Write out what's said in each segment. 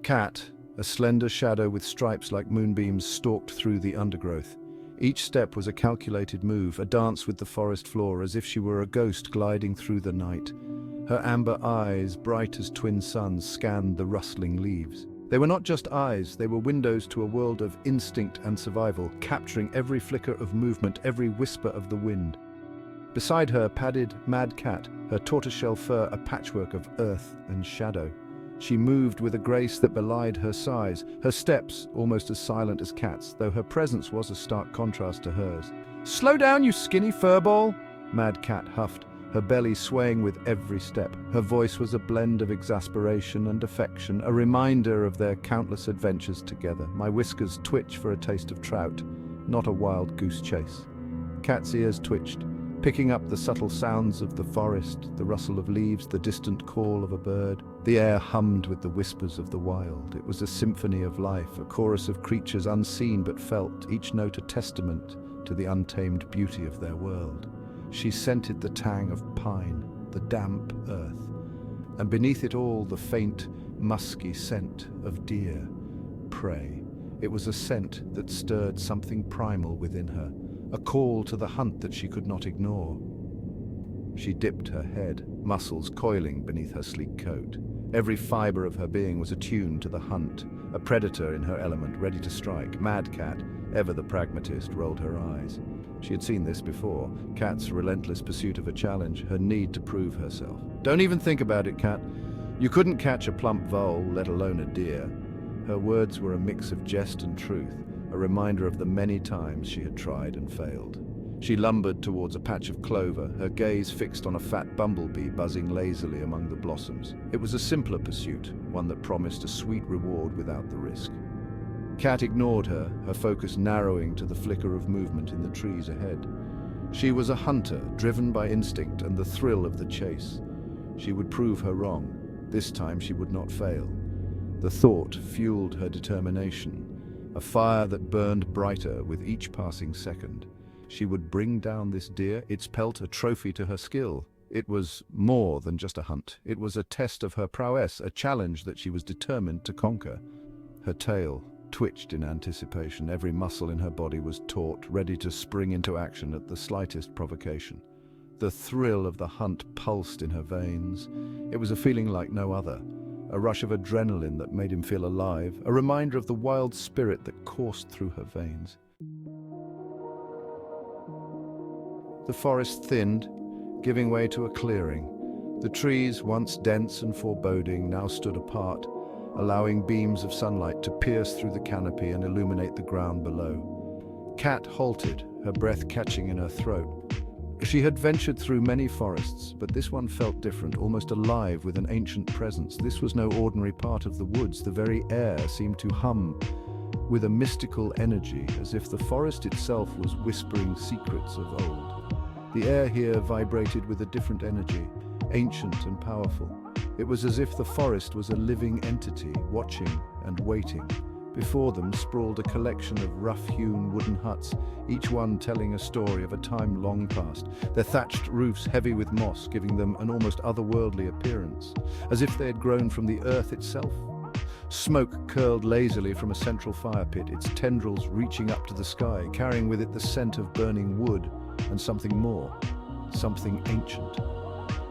Cat, a slender shadow with stripes like moonbeams, stalked through the undergrowth. Each step was a calculated move, a dance with the forest floor, as if she were a ghost gliding through the night. Her amber eyes, bright as twin suns, scanned the rustling leaves. They were not just eyes, they were windows to a world of instinct and survival, capturing every flicker of movement, every whisper of the wind. Beside her padded Mad Cat, her tortoiseshell fur a patchwork of earth and shadow. She moved with a grace that belied her size, her steps almost as silent as Cat's, though her presence was a stark contrast to hers. "Slow down, you skinny furball!" Mad Cat huffed, her belly swaying with every step. Her voice was a blend of exasperation and affection, a reminder of their countless adventures together. My whiskers twitch for a taste of trout, not a wild goose chase. Cat's ears twitched, picking up the subtle sounds of the forest, the rustle of leaves, the distant call of a bird. The air hummed with the whispers of the wild. It was a symphony of life, a chorus of creatures unseen but felt, each note a testament to the untamed beauty of their world. She scented the tang of pine, the damp earth, and beneath it all the faint, musky scent of deer, prey. It was a scent that stirred something primal within her, a call to the hunt that she could not ignore. She dipped her head, muscles coiling beneath her sleek coat. Every fiber of her being was attuned to the hunt, a predator in her element, ready to strike. Mad Cat, ever the pragmatist, rolled her eyes. She had seen this before, Cat's relentless pursuit of a challenge, her need to prove herself. "Don't even think about it, Cat. You couldn't catch a plump vole, let alone a deer." Her words were a mix of jest and truth, a reminder of the many times she had tried and failed. She lumbered towards a patch of clover, her gaze fixed on a fat bumblebee buzzing lazily among the blossoms. It was a simpler pursuit, one that promised a sweet reward without the risk. Cat ignored her, her focus narrowing to the flicker of movement in the trees ahead. She was a hunter, driven by instinct and the thrill of the chase. She would prove her wrong. This time she would not fail. The thought fueled her determination, a fire that burned brighter with each passing second. She would bring down this deer, its pelt a trophy to her skill. It was more than just a hunt. It was a test of her prowess, a challenge that she was determined to conquer. Her tail twitched in anticipation. Every muscle in her body was taut, ready to spring into action at the slightest provocation. The thrill of the hunt pulsed in her veins. It was a feeling like no other, a rush of adrenaline that made him feel alive, a reminder of the wild spirit that coursed through her veins. The forest thinned, giving way to a clearing. The trees, once dense and foreboding, now stood apart, allowing beams of sunlight to pierce through the canopy and illuminate the ground below. Cat halted, her breath catching in her throat. She had ventured through many forests, but this one felt different, almost alive with an ancient presence. This was no ordinary part of the woods. The very air seemed to hum with a mystical energy, as if the forest itself was whispering secrets of old. The air here vibrated with a different energy, ancient and powerful. It was as if the forest was a living entity, watching and waiting. Before them sprawled a collection of rough-hewn wooden huts, each one telling a story of a time long past, their thatched roofs heavy with moss, giving them an almost otherworldly appearance, as if they had grown from the earth itself. Smoke curled lazily from a central fire pit, its tendrils reaching up to the sky, carrying with it the scent of burning wood and something more, something ancient.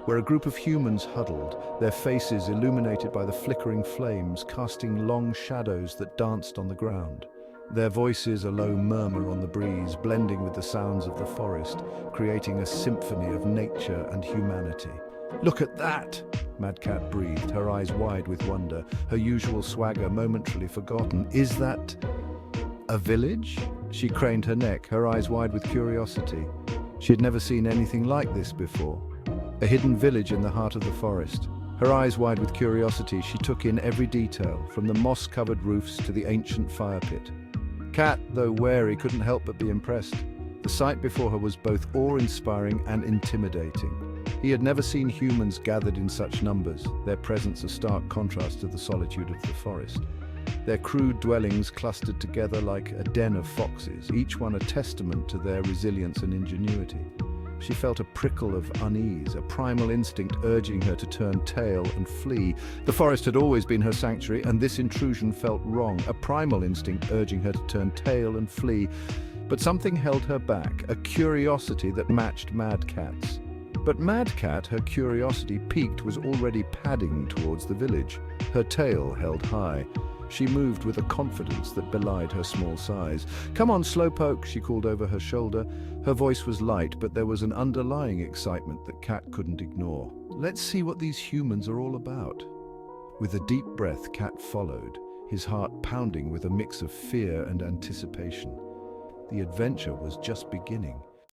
Where a group of humans huddled, their faces illuminated by the flickering flames, casting long shadows that danced on the ground. Their voices a low murmur on the breeze, blending with the sounds of the forest, creating a symphony of nature and humanity. "Look at that!" Mad Cat breathed, her eyes wide with wonder, her usual swagger momentarily forgotten. "Is that a village?" She craned her neck, her eyes wide with curiosity. She had never seen anything like this before. A hidden village in the heart of the forest. Her eyes wide with curiosity, she took in every detail, from the moss-covered roofs to the ancient fire pit. Cat, though wary, couldn't help but be impressed. The sight before her was both awe-inspiring and intimidating. He had never seen humans gathered in such numbers, their presence a stark contrast to the solitude of the forest. Their crude dwellings clustered together like a den of foxes, each one a testament to their resilience and ingenuity. She felt a prickle of unease, a primal instinct urging her to turn tail and flee. The forest had always been her sanctuary, and this intrusion felt wrong. A primal instinct urging her to turn tail and flee. But something held her back, a curiosity that matched Mad Cat's. But Mad Cat, her curiosity piqued, was already padding towards the village, her tail held high. She moved with a confidence that belied her small size. "Come on, Slowpoke," she called over her shoulder. Her voice was light, but there was an underlying excitement that Cat couldn't ignore. "Let's see what these humans are all about." With a deep breath, Cat followed, his heart pounding with a mix of fear and anticipation. The adventure was just beginning.